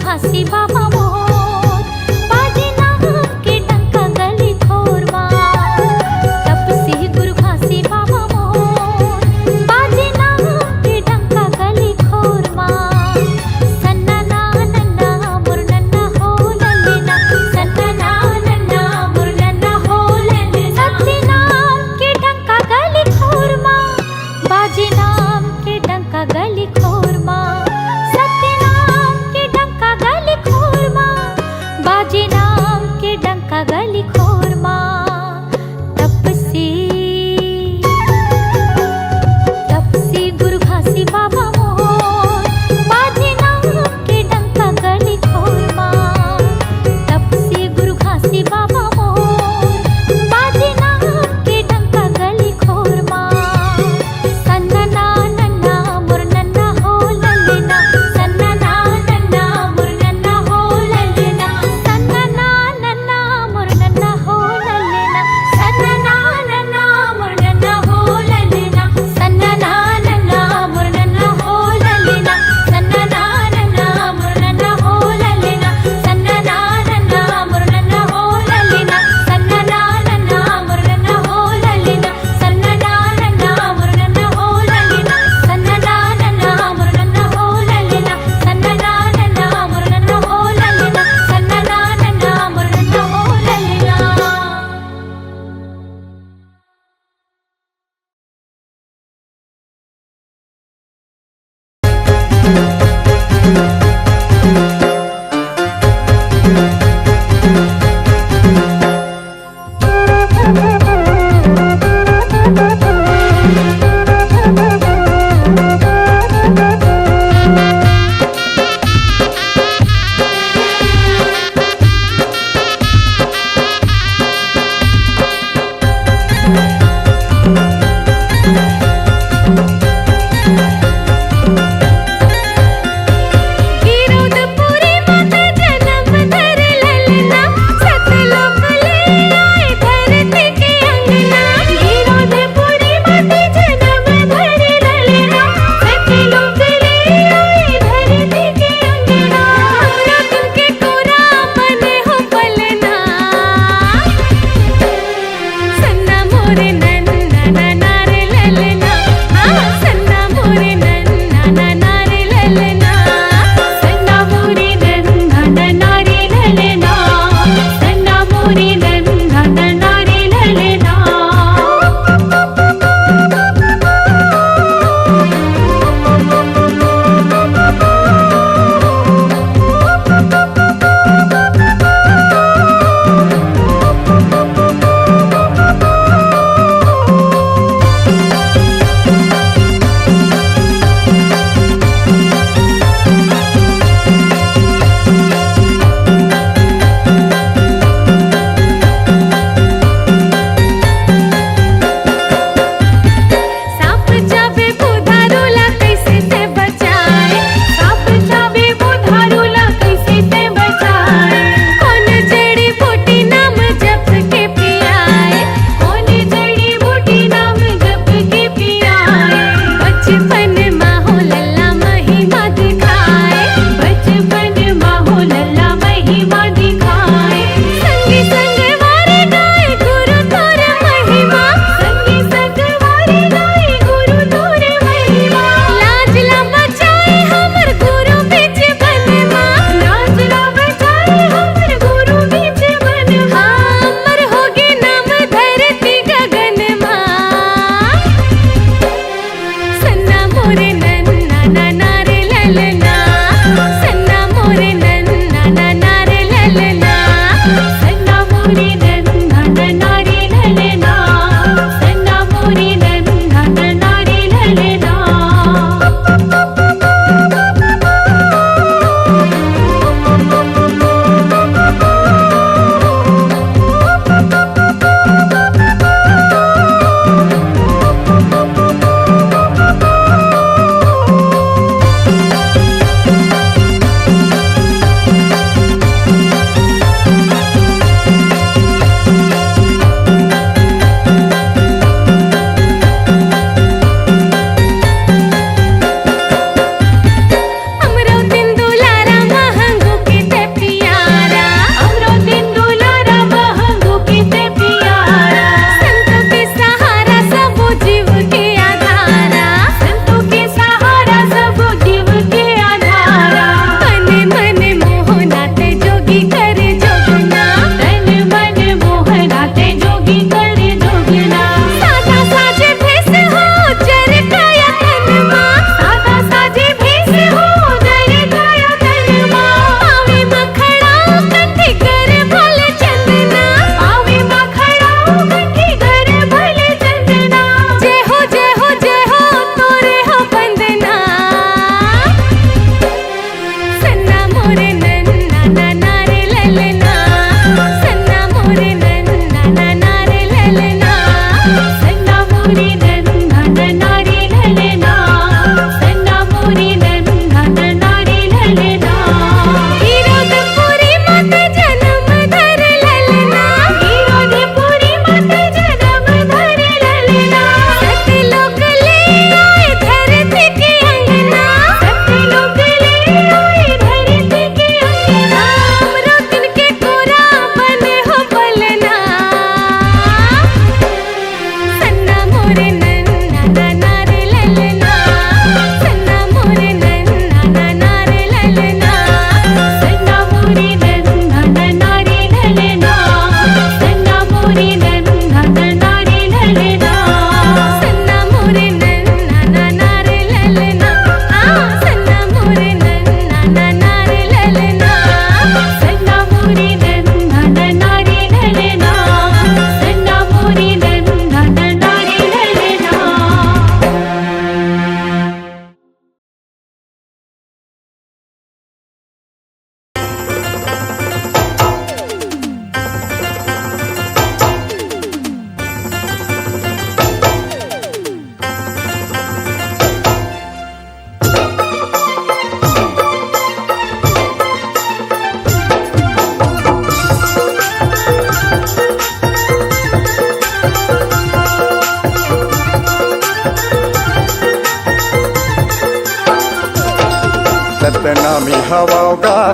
खासी बाबा मोर, बाजे नाम के डंका गली खोरमा। तब से गुरु खासी बाबा मोर, बाजे नाम के डंका गली खोरमा। सन्ना ना नन्ना मोर नन्ना हो लल्लेना, सन्ना ना नन्ना मोर नन्ना हो लल्लेना। सत्य नाम के डंका गली खोरमा, बाजे नाम के डंका गली खोरमा। सत्य नाम के डंका गली खोरमा।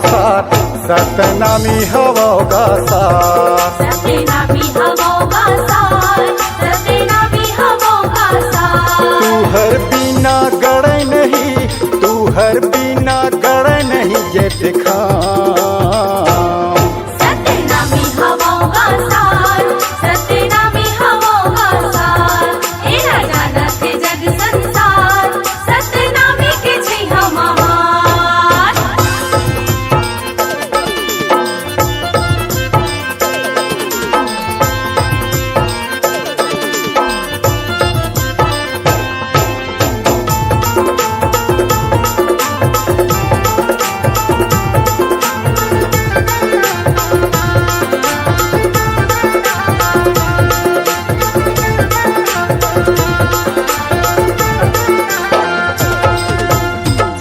सार सतनामी हवोगा सार सत्यनामी हवोगा सार सत्यनामी हवोगा सार तू हर बिना गड़े नहीं तू हर बिना गड़े नहीं ये दिखा सत्यनामी हवोगा सार सत्यनामी हवोगा सार ए राजा नाथ जग संसार सत्यनामी के छै हमार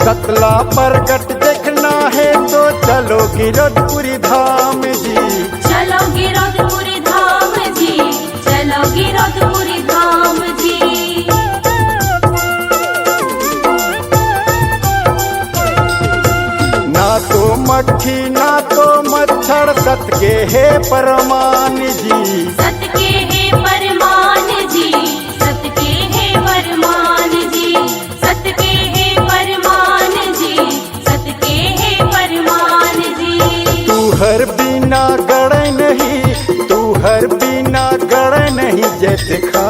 सतला प्रगट देखना है तो चलो गिरधपुरी धाम जी चलो गिरधपुरी धाम जी चलो गिरधपुरी धाम जी ना तो मक्खी ना तो मच्छर सत के है परमान जी सत के है परमान जी सत के है परमान जी सत के है परमान जी सत के है परमान जी तू हर बिना गड़े नहीं तू हर बिना गड़े नहीं ये दिखा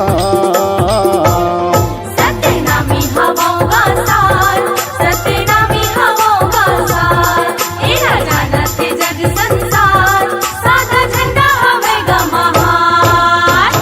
सत्यनामी हवोगा सार सत्यनामी हवोगा सार ए राजा नाथ जग संसार साधा झंडा हवेगा महार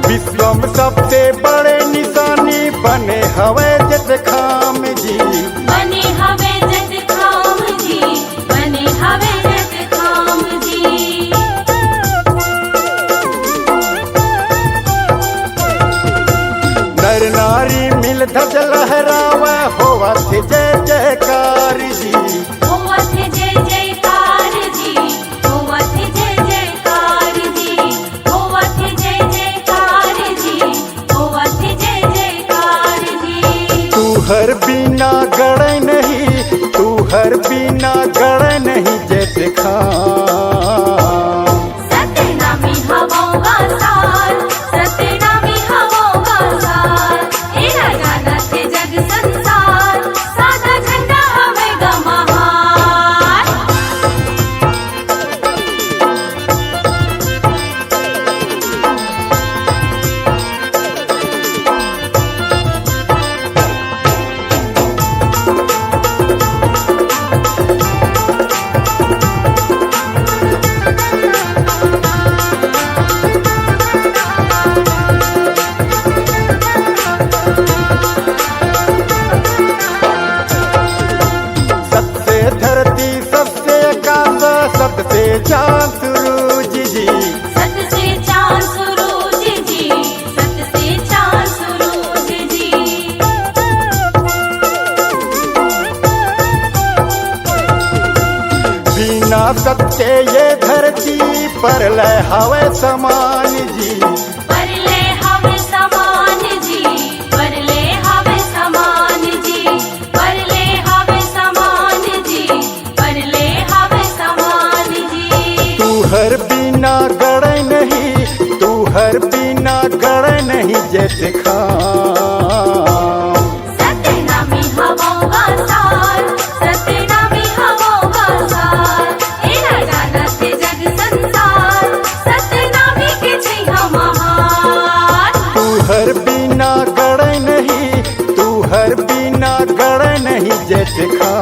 विश्व में सबसे बड़े निशानी बने हवे जत खाम जी बने हवे जग खाम जी बने हवे जग खाम जी नर नारी मिल ध्वज लहरावे होवा थे जय जयकार जी होवत जय जयकार जी होवत जय जयकार जी होवत जय जयकार जी होवत जय जयकार जी तू हर बिना गड़े नहीं तू हर बिना गड़े नहीं ये दिखा सत्यनामी हवोगा सार सत्यनामी हवोगा सार ए राजा नाथ जग संसार साधा झंडा हवेगा महार सबसे धरती सबसे आकाश सबसे चांद सूरज जी सत से चांद सूरज जी सत से चांद सूरज जी बिना सत्य ये धरती पर लय हवे समान जी परले हवे समान जी परले हवे समान जी परले हवे समान जी परले हवे समान जी तू हर बिना गड़े नहीं तू हर बिना गड़े नहीं ये दिखा सत्यनामी हवोगा सार सत्यनामी हवोगा सार ए राजा नाथ जग संसार सत्यनामी के छै हमार तू हर बिना गड़े नहीं तू हर बिना गड़े नहीं ये दिखा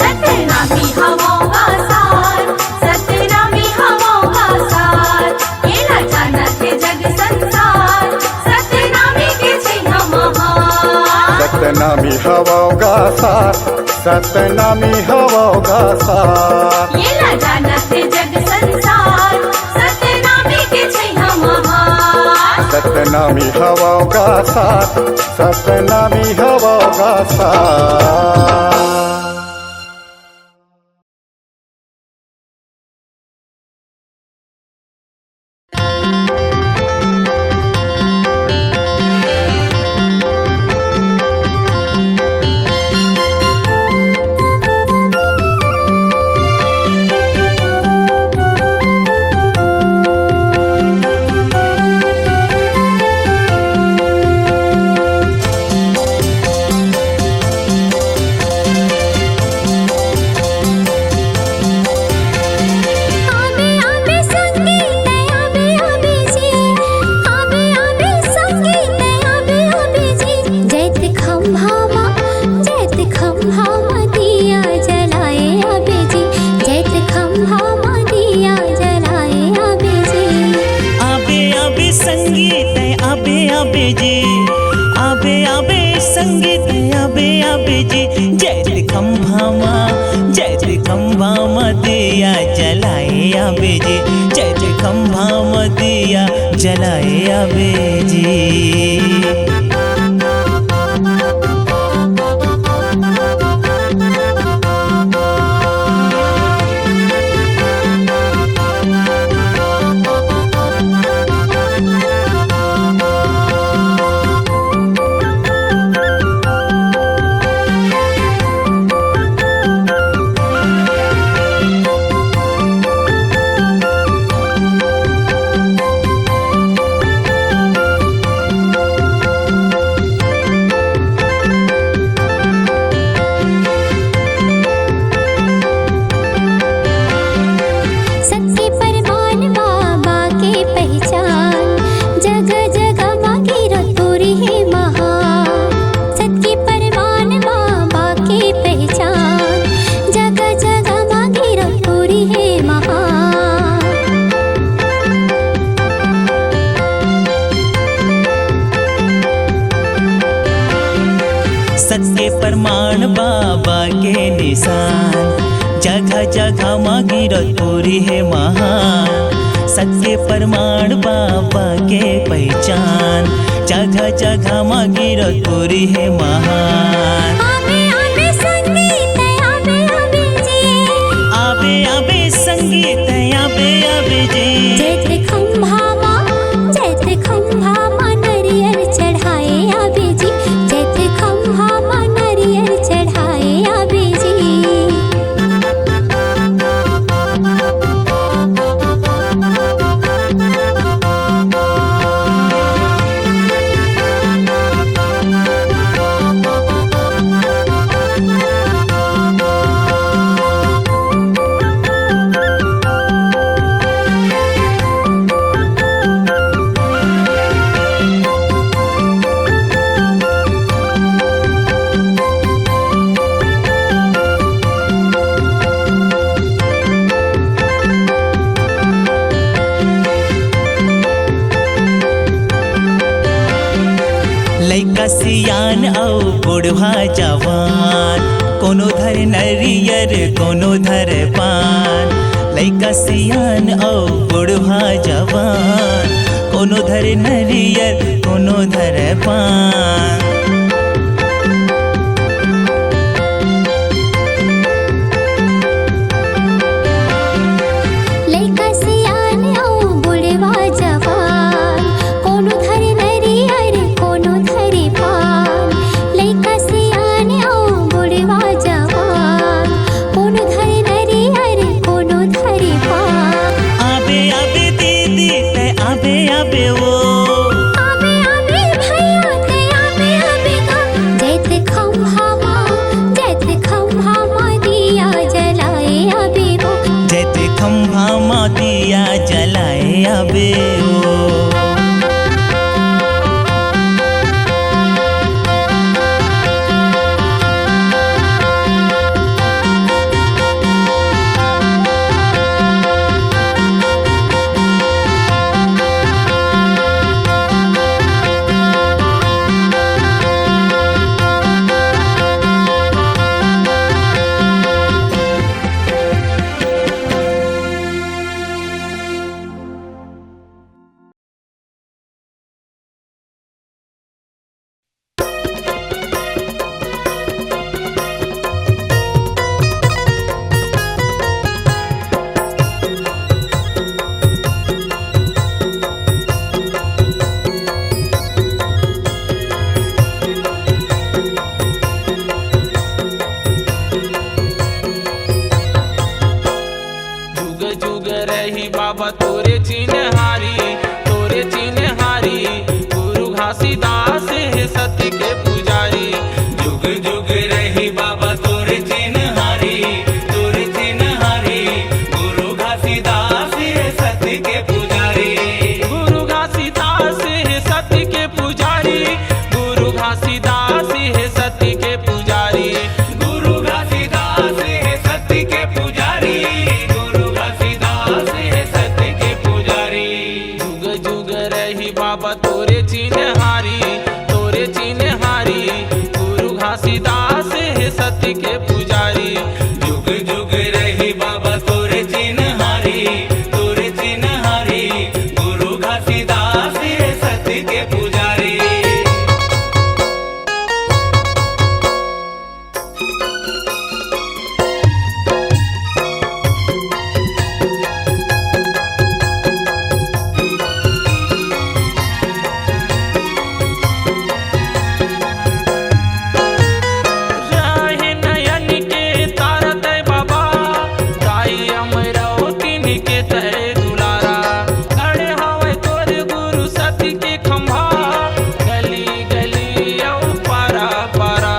सत्यनामी हवोगा सार सत्यनामी हवोगा सार ए राजा नाथ जग संसार सत्यनामी के छै हमार सतनामी हवोगा सार सतनामी हवोगा साथ। ये ना जानत जग संसार सतनामी के छैया महान। सतनामी हवोगा साथ, सतनामी हवोगा साथ। जलाए आबे जी। सत्य प्रमाण बाबा के निशान, जगह जगह मांगी रतपुरी है महान। सत्य प्रमाण बाबा के पहचान, जगह जगह मांगी रतपुरी है महान। आबे आबे संगीत आबे आबे जी, आबे आबे संगीत आबे आबे जी। जैसे खंभा माँ नरियल चढ़ाए आबे जी, जैसे खंभा माँ नरियल चढ़ाए आबे जी। लइका सियान औ बुढ़वा जवान, कोनो धर नरियर कोनो धर पान। लइका सियान औ बुढ़वा जवान, कोनो धर नरियर कोनो धर पान। लइका सियान औ बुढ़वा जवान, कोनो धर नरियर कोनो धर पान। लइका सियान औ बुढ़वा जवान, कोनो धर नरियर कोनो धर पान। आबे आबे दीदी ते आबे आबे वो, आबे आबे भैया ते आबे आबे गा। जैसे खंभा माँ दिया जलाए आबे वो, जैते खंभा माँ दिया जलाए आबे वो। जुग रही बाबा तोरे चिन्हारी, तोरे चिन्हारी। गुरु घासीदास है सत्य के पुजारी। जुग जुग रही बाबा तोरे चिन्हारी, तोरे चिन्हारी। गुरु घासीदास है सत्य के पुजारी। गुरु घासीदास है सत्य के पुजारी। गुरु घासीदास है सत्य के पुजारी। गुरु घासीदास है सत्य के पुजारी। गुरु घासीदास है सत्य के पुजारी। जुग जुग रही बाबा तोरे चिन्हारी, तोरे चिन्हारी। गुरु घासीदास है सत्य के पुजारी। जुग जुग रही बाबा तोरे चिन्हारी, तोरे चिन्हारी। गुरु घासीदास है सत्य के पुजारी। राहे नयन के तारा तय बाबा, दाई अमरावती के तय दुलारा। खड़े हवे तोर गुरु सत्य के खंभा, गली गली औ पारा पारा।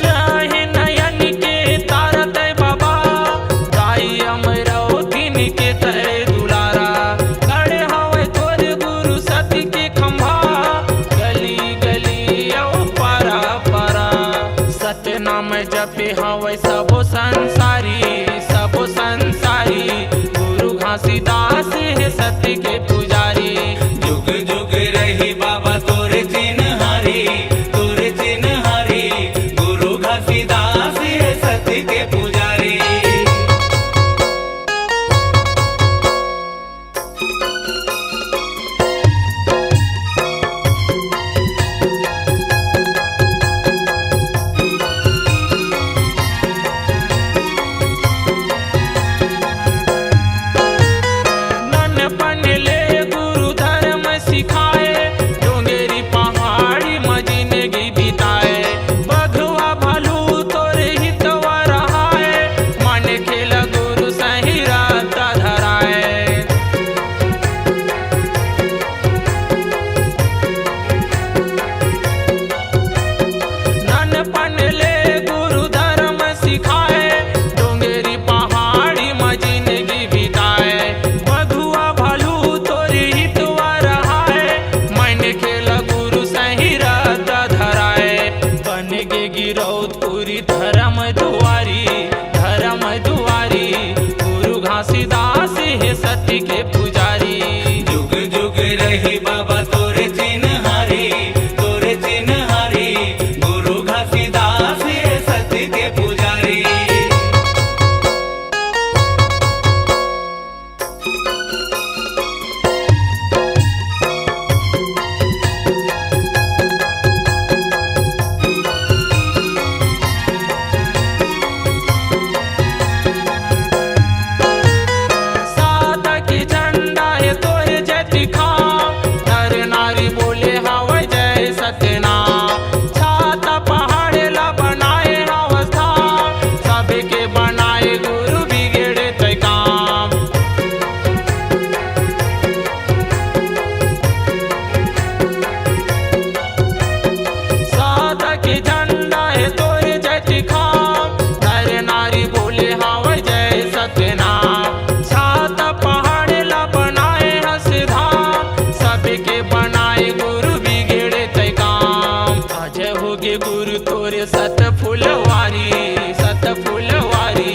राहे नयन के तारा तय बाबा, दाई अमरावती के तय दुलारा। खड़े हवे तोर गुरु सत्य के खंभा, गली गली औ पारा पारा। सत्य नाम जपे हवे सबो संसारी, सबो संसारी। गुरु घासीदास है सत्य के पुजारी। जुग जुग रही बाबा तोरे चिन्हारी, तोरे चिन्हारी। गुरु घासीदास है सत्य के पुजारी। ननपन ले गुरु धर्म सिखाए, डोंगेरी पहाड़ी में जिंदगी बिताए। बघवा भालू तोरे हितवा रहाए, मन खेल गुरु सही रात धराए। ननपन ले गुरु धर्म सिखाए, डोंगेरी पहाड़ी में जिंदगी बिताए। बघुआ भालू तोरे हितवा रहाए, मन खेल गुरु सही रात धराए। बन गे गिरौतपुरी धर्म दुआरी, धर्म दुआरी। गुरु घासीदास है सत्य के पुजारी। जुग जुग रही बाबा तोरे चिन्हारी, तोरे चिन्हारी। गुरु घासीदास है सत्य के पुजारी। सादा के झंडा है तोरे जय दिखाओ, नर नारी बोले हवे जय सत्यनाम। छाता पहाड़ ला बनाए अवस्था, सबके बनाए गुरु बिगड़े तय काम। सादा के झंडा है तोरे जय दिखाओ, नर नारी बोले हवे जय सत्यनाम। छाता पहाड़ ला बनाए हसधाम, सबके बनाए गुरु बिगड़े तय काम। अजय होगे गुरु तोरे सत फुलवारी, सत फुलवारी।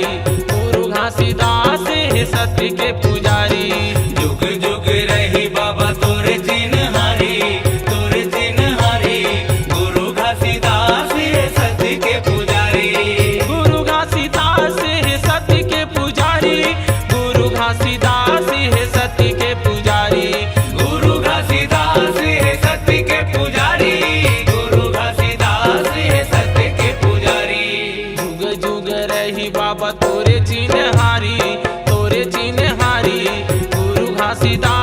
गुरु घासीदास है सत्य के पुजारी। जुग जुग रही बाबा तोरे चिन्हारी, तोरे चिन्हारी। गुरु घासीदास है सत्य के पुजारी। गुरु घासीदास है सत्य के पुजारी। गुरु घासीदास है सत्य के पुजारी। गुरु घासीदास है सत्य के पुजारी। गुरु घासीदास है सत्य के पुजारी। जुग जुग रही बाबा तोरे चिन्हारी, तोरे चिन्हारी। गुरु घासीदास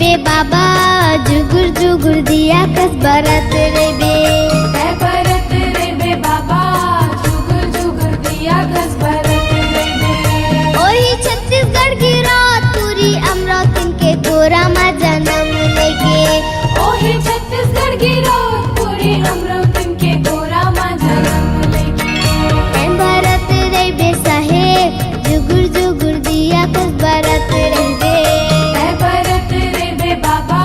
बे बाबा जुगुर जुगुर दिया कस बरत रे बे है बरत रे बे बाबा जुगुर जुगुर दिया कस बरत रे बे ओही छत्तीसगढ़ की रात पूरी अमरावती के गोरा माँ जन्म लेके ओही छत्तीसगढ़ की रात पूरी अमरावती के गोरा माँ जन्म लेके है भरत रे बे साहेब जुगुर जुगुर दिया कस बरत रे बे है बरत रे बे बाबा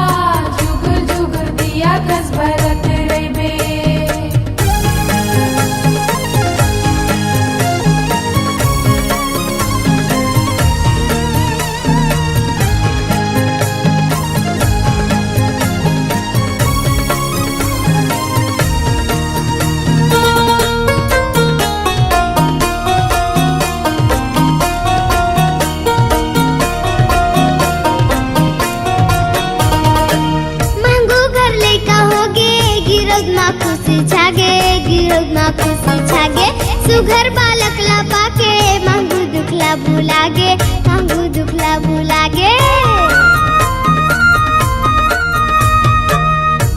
जुगुर जुगुर दिया कस बरत रे बे मांगू घर लेका होगे गिरोद मा खुशी छागे गिरोद मा खुशी छागे सुघर बालक ला पाके मांगू दुखला भुलागे मांगू दुखला भुलागे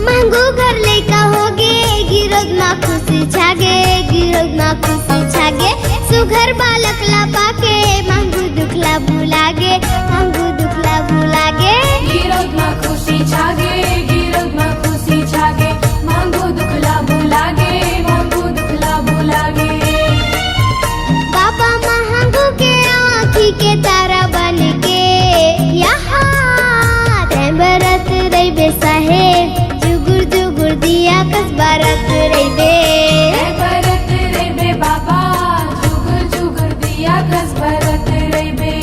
मांगू घर लेका होगे गिरोद मा खुशी छागे गिरोद मा खुशी छागे सुघर बालक ला पाके मांगू दुखला भुलागे मांगू दुखला भुलागे गिरोद मा खुशी छागे गिरोद मा खुशी छागे मांगो दुखला भुलागे मांगो दुखला भुलागे बाबा महंगू के आँखी के तारा बन के यहाँ तै बरत रे बे साहेब जुगुर जुगुर दिया कस बरत रे बे है बरत रे बे बाबा जुगुर जुगुर दिया कस बरत रे बे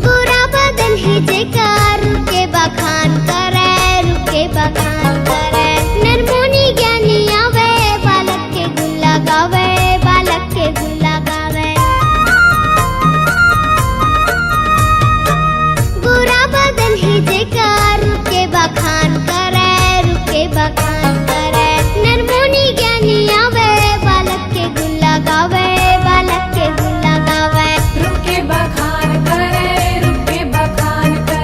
गोरा बदन ही जेकार रुके बखान करे रुके बखान करे नरमुनी ज्ञानी आवे बालक के गुण लगावे बालक के गुण लगावे गोरा बदन ही जेकार रुके बखान करे रुके बखान करे नरमुनी ज्ञानी आवे बालक के गुण लगावे बालक के गुण लगावे रुक के बखान करे रुक के बखान करे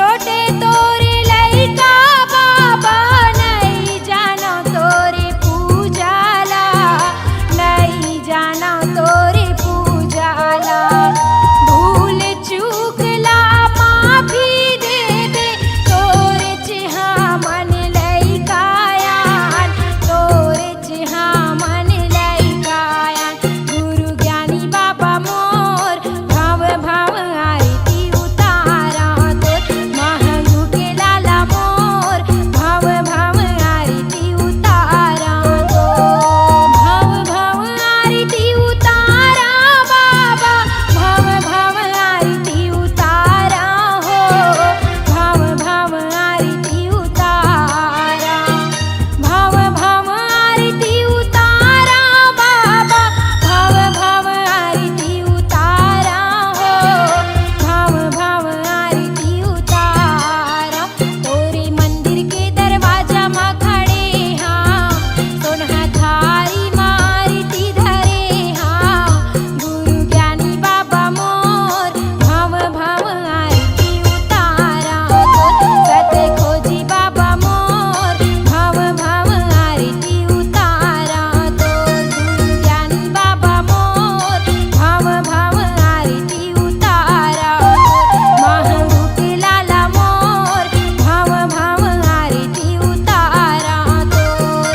छोटे तोरे लइका बाबा नहीं जानो तोरे पूजाला, नहीं जानो तोरे पूजाला। भूल चूकला माफी दे दे तोरे चिहा मन लइकायान, तोरे चिहा मन लइकायान। गुरु ज्ञानी बाबा मोर भाव भाव आरती उतारा तोर, महंगू के लाला मोर भाव भाव आरती उतारा तोर। भाव भाव आरती उतारा बाबा, भाव भाव आरती उतारा हो, भाव भाव आरती उतारा। भाव भाव आरती उतारा बाबा, भाव भाव आरती उतारा हो, भाव भाव आरती उतारा। तोरे मंदिर के दरवाजा मा खड़े हाँ, सोनहा थारी मारती धरे हाँ। गुरु ज्ञानी बाबा मोर भाव भाव आरती उतारा तोर, सत खोजी बाबा मोर भाव भाव आरती उतारा तोर। गुरु ज्ञानी बाबा मोर भाव भाव आरती उतारा तोर, महंगू के लाला मोर भाव भाव आरती उतारा तोर।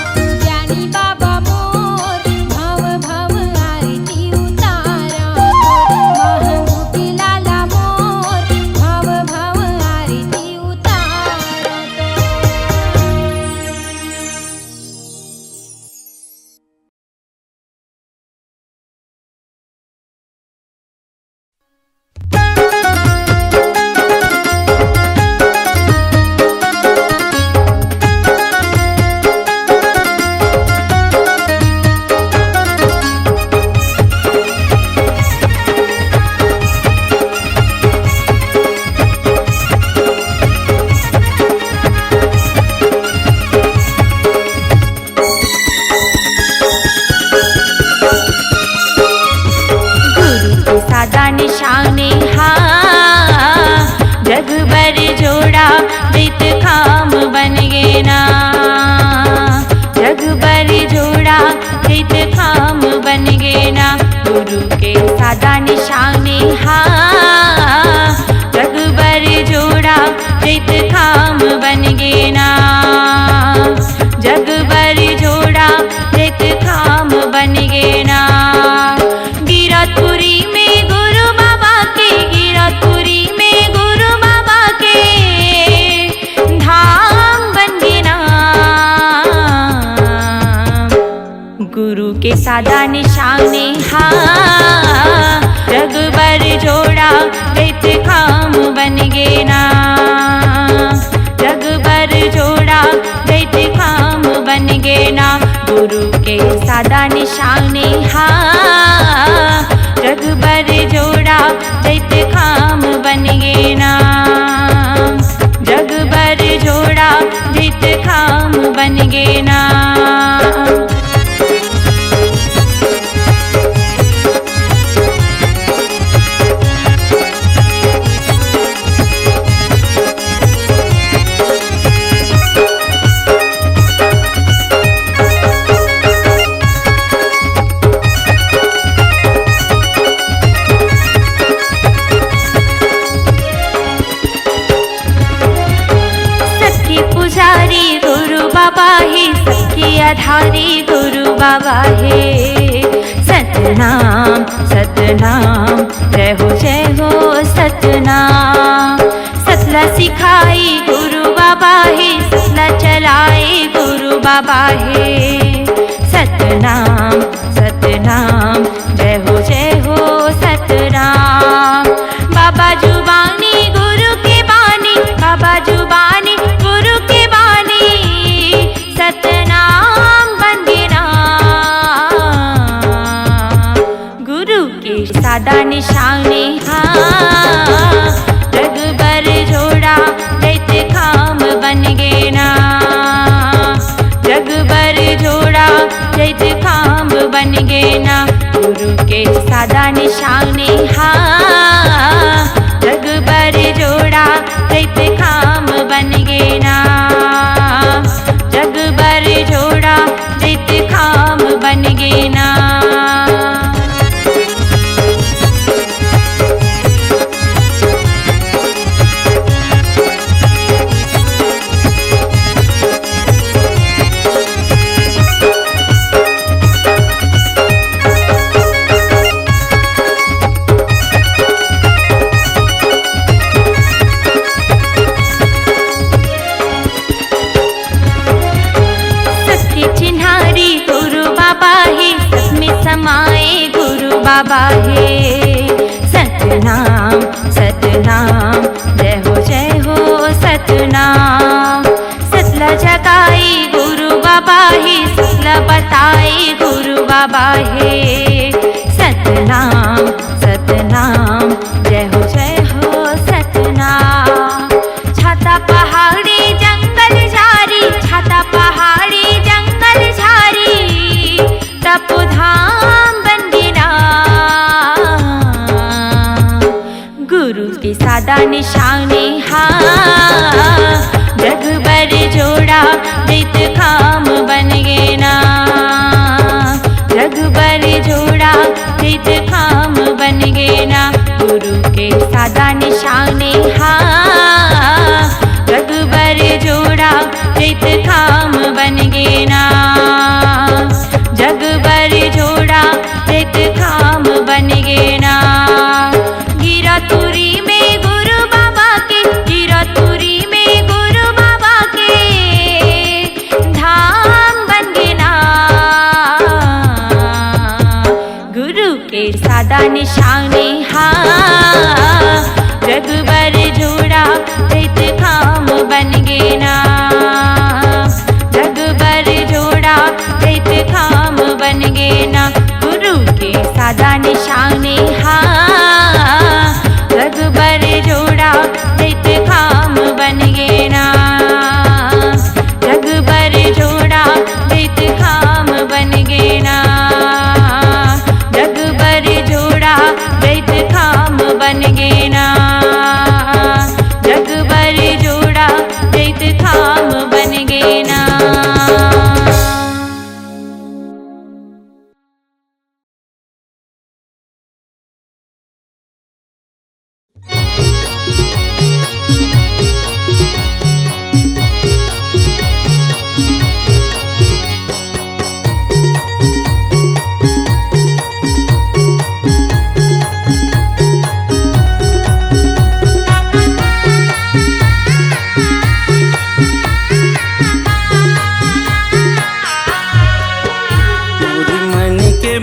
ज्ञानी बाबा मोर भाव भाव आरती उतारा तोर, महंगू के लाला मोर भाव भाव आरती उतारा गुरु के सादा निशाने हाँ, जग भर जोड़ा रित खाम बन गे ना, जग भर जोड़ा रित खाम बन गे ना। गुरु के सादा निशाने हाँ, जग भर जोड़ा रित खाम बन गे ना, जग भर जोड़ा रित खाम बन गे ना। गिरतपुरी में गुरु बाबा के, गिरतपुरी में गुरु बाबा के धाम बन गे ना। गुरु के सादा निशाने हाँ, जग भर जोड़ा रित खाम बन गे ना, जग भर जोड़ा रित खाम बन गे ना। गुरु के सादा निशाने हाँ, जग भर जोड़ा रित खाम बन गे ना, जग भर जोड़ा रित खाम बन गे ना। सबकी पुजारी गुरु बाबा है, सबकी आधारी गुरु बाबा है। सतनाम सतनाम जय हो सतनाम। सतला सिखाई गुरु बाबा है, सतला चलाए गुरु बाबा है। सतनाम सतनाम जय हो सतनाम। बाबा जुबानी गुरु के बानी, बाबा जुबानी गुरु के बानी। सतनाम बंदना गुरु के सादा निशाने हाँ, जग भर जोड़ा दैत खाम बन गे ना। जग भर जोड़ा दैत खाम बन गे ना। गुरु के सादा निशाने हाँ, जग भर जोड़ा दैत खाम बाबा हे सतनाम सतनाम जय हो सतनाम। सतला जगाई गुरु बाबा हे सतला बताई गुरु बाबा हे सतनाम सतनाम जय हो सतनाम। छाता पहाड़ी जंगल झारी छाता पहाड़ी जंगल झारी तपोधाम बन गिरा। गुरु के सादा निशाने हाँ जग बर जोड़ा नित काम बन गे ना। जग बर जोड़ा नित काम बन गे ना। गुरु के सादा निशाने हाँ जग बर जोड़ा नित काम बन गे ना। जग बर जोड़ा नित काम बन गे ना। गिरा तुरी में गुरु बाबा के गिरा तुरी में गुरु बाबा के धाम बन गे ना। गुरु के सादा निशाने हाँ जग बर जोड़ा नित काम बन गे ना। जग बर जोड़ा नित काम बन गे ना। गुरु के सादा निशाने हाँ जग बर जोड़ा नित काम बन गे ना। जग बर जोड़ा नित काम बन गे ना। जग बर जोड़ा नित काम बन गे ना। जग बर जोड़ा नित काम बन गे ना।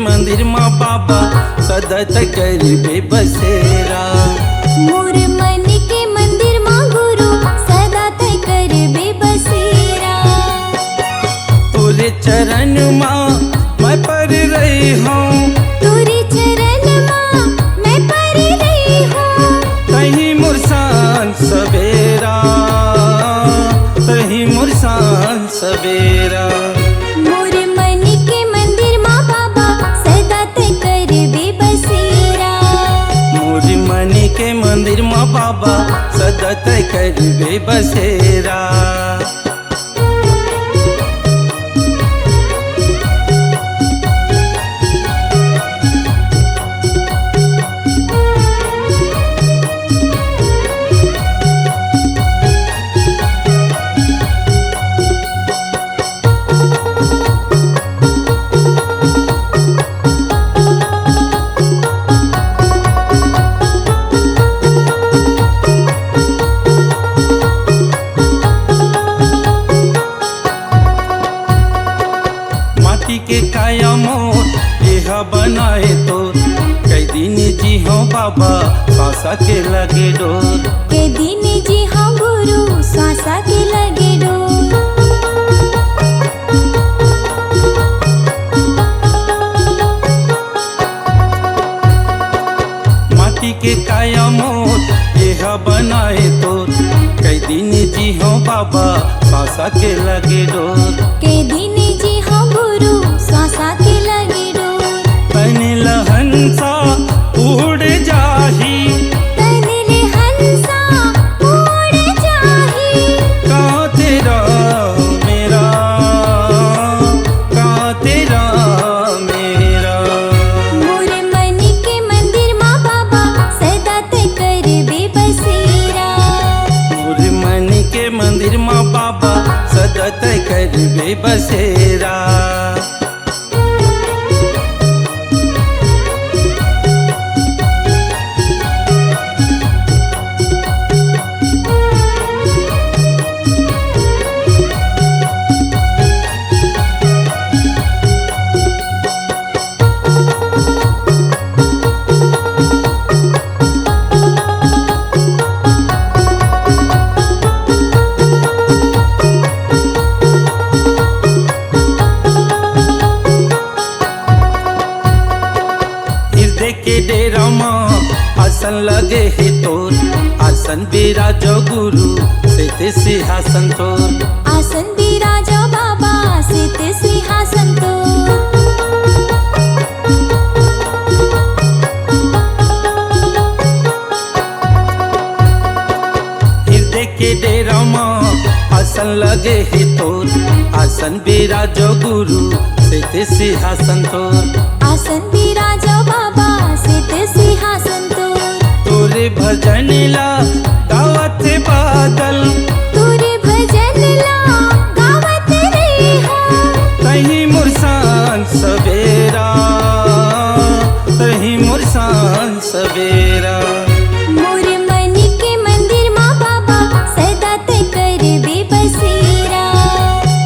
मंदिर माँ बाबा सदत करबे बसेरा। मोर मन के मंदिर माँ गुरु सदा तय करबे बसेरा। तोरे चरण माँ मैं पर रही हूँ तोरे चरण माँ मैं पर रही हूँ। कहीं मुरसान सवेरा कहीं मुरसान सवेरा। मोर मन के मंदिर माँ बाबा सदा तय करबे बसेरा। मोरी मनी के मंदिर माँ बाबा सदा तय करबे बसेरा। के काया मोर यह बनाए तो कई दिन जी हो बाबा सांसा के लगे डोर। के दिन जी हाँ गुरु सांसा के लगे डोर। माटी के काया मोर यह बनाए तो कई दिन जी हो बाबा सांसा के लगे डोर। के दिन जी हाँ गुरु सांसा के लगे डोर। तनिल हंसा उड़ जाही तनिल हंसा उड़ जाही। कहाँ तेरा मेरा कहाँ तेरा मेरा। मोर मन के मंदिर माँ बाबा सदा तय करबे बसेरा। मोर मन के मंदिर माँ बाबा सदा तय करबे बसेरा। बिराजो गुरु सिद्ध सिंहासन तोर। आसन बिराजो बाबा सिद्ध सिंहासन तो। हृदय के डेरा माँ आसन लगे है तोर। आसन बिराजो गुरु सिद्ध सिंहासन तोर। आसन बिराजो बाबा सिद्ध सिंहासन तो। तोरे भजन ला गावत बादल। तोरे भजन ला गावत रहा। तही मुरसान सवेरा, तही मुरसान सवेरा। मोर मन के मंदिर माँ बाबा सदा ते करबे बसेरा।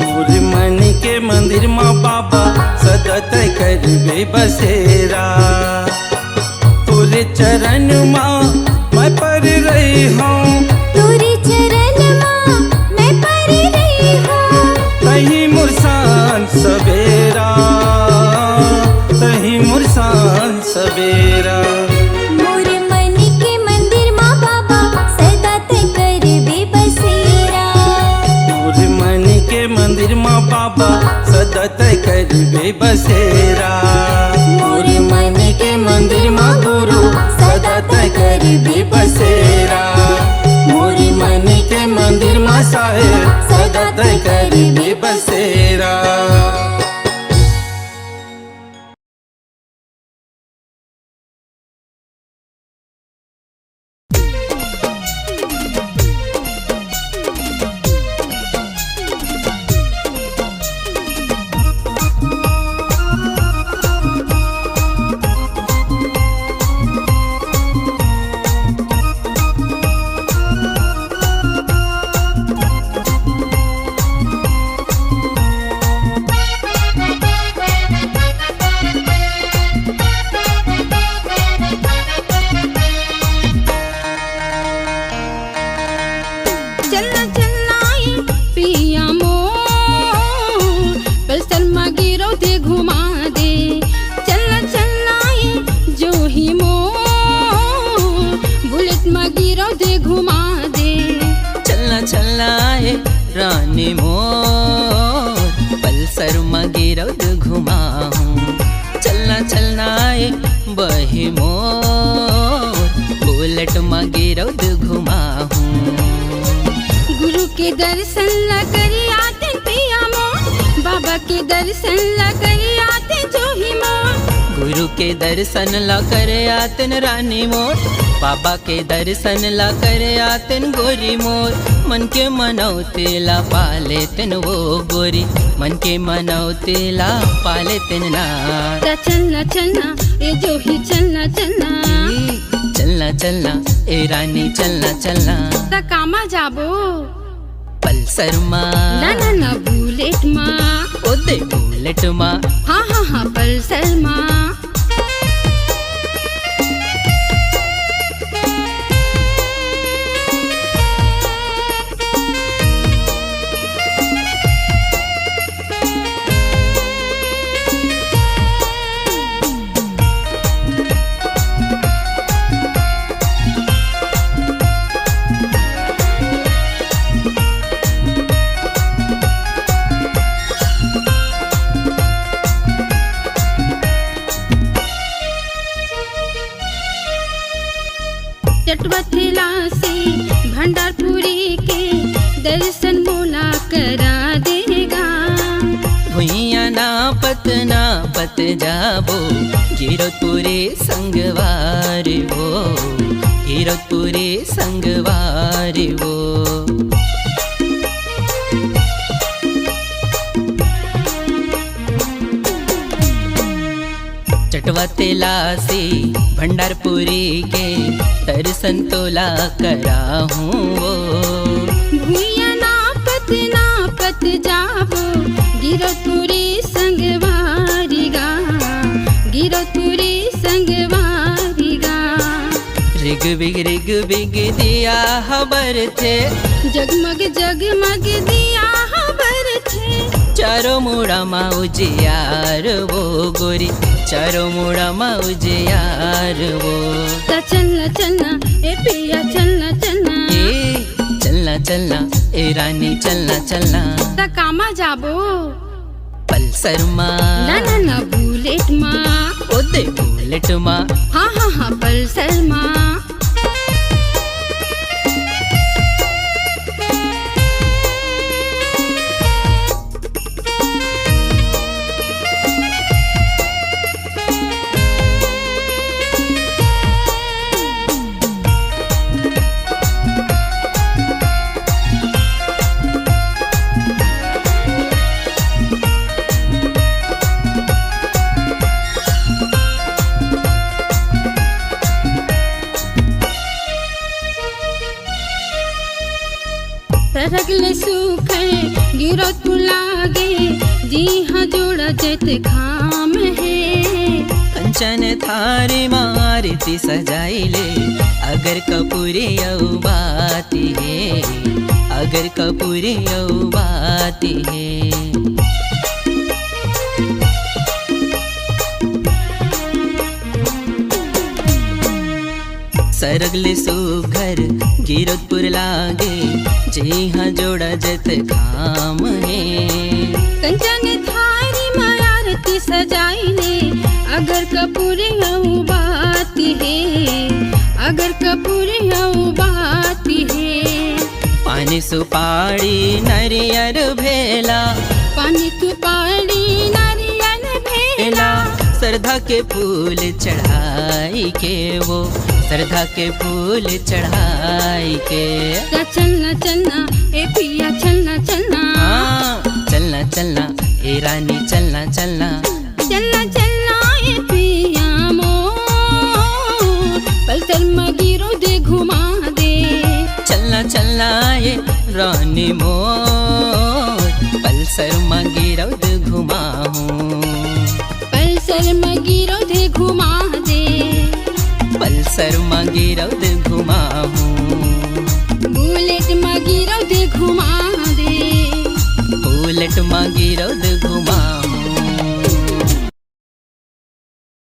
मोर मन के मंदिर माँ बाबा सदा तय करबे बसेरा। तोरे चरण माँ मैं पर रही हूँ। तोरे चरण माँ मैं पर रही हूँ। तही मुरसान सवेरा, तही मुरसान सवेरा। मोर मन के मंदिर माँ बाबा सदा ते करबे बसेरा। मोर मन के मंदिर माँ बाबा सदा तय करबे बसेरा। मोर मन के मंदिर माँ गुरु सदा तय करबे बसेरा। मोर मन के मंदिर माँ साहेब सदा तय करबे बसेरा। रानी मोर पल्सर मगिरौद घुमाऊं। चलना चलना ए बही मोर बुलेट मगिरौद घुमाऊं। गुरु के दर्शन ला करी आते पिया मोर। बाबा के दर्शन ला करी आते जोही मोर। गुरु के दर्शन ला करे आतन रानी मोर। बाबा के दर्शन ला करे आतन गोरी मोर। मन के मनौते ला पाले तन वो गोरी। मन के मनौते ला पाले तन ना। चलना चलना ए जोही चलना चलना। चलना चलना ए रानी चलना चलना। ता कामा जाबो पल्सर माँ ना ना ना बुलेट माँ। ओदे बुलेट माँ हाँ हाँ हाँ पल्सर माँ। चटवथला से भंडारपुरी के दर्शन मोला करा देगा। भुइया ना पत जाबो गिरतपुरे संगवार वो। गिरतपुरे संगवार वो। चटवतेला से भंडारपुरी के दर्शन तोला करा हूँ वो। भुइया नापत जाबो गिरतपुरी संगवारिगा। गिरतपुरी संगवारिगा। रिग बिग दिया खबर थे। जगमग जगमग दिया खबर थे। चारों मुड़ा माउजियार वो गोरी। चारों मुड़ा माउजियार वो। चलना चलना ए पिया चलना चलना। चलना चलना ए रानी चलना चलना त कामा जाबो पल्सर मा ना ना ना बुलेट मा ओ दे बुलेट मा हाँ हाँ हाँ पल्सर मा सरगले सूखे गिरत लागे जी हाँ जोड़ा जत खाम है कंचन थारी मारती सजाइले अगर कपूरी औ बाती है अगर कपूरी औ बाती है सरगले सुघर गिरतपुर लागे जी हाँ जोड़ा जत खाम है कंचन थारी मारती सजाइले अगर कपूरी बाती है अगर कपूरी बाती है पानी सुपारी नरियर भेला पानी सुपारी नारियल भेला श्रद्धा के फूल चढ़ाई के वो श्रद्धा के फूल चढ़ाई के चलना चलना ए पिया चलना चलना हाँ चलना चलना ए रानी चलना चलना चलना चलना ए पिया मोर पल्सर मगिरो दे घुमा दे चलना चलना ये रानी मोर पल्सर मगिरो दे घुमाऊं पल्सर मगिरो दे घुमा दे पल्सर मगिरो दे घुमाऊं बुलेट मगिरो दे घुमा दे बुलेट मगिरो दे घुमाऊं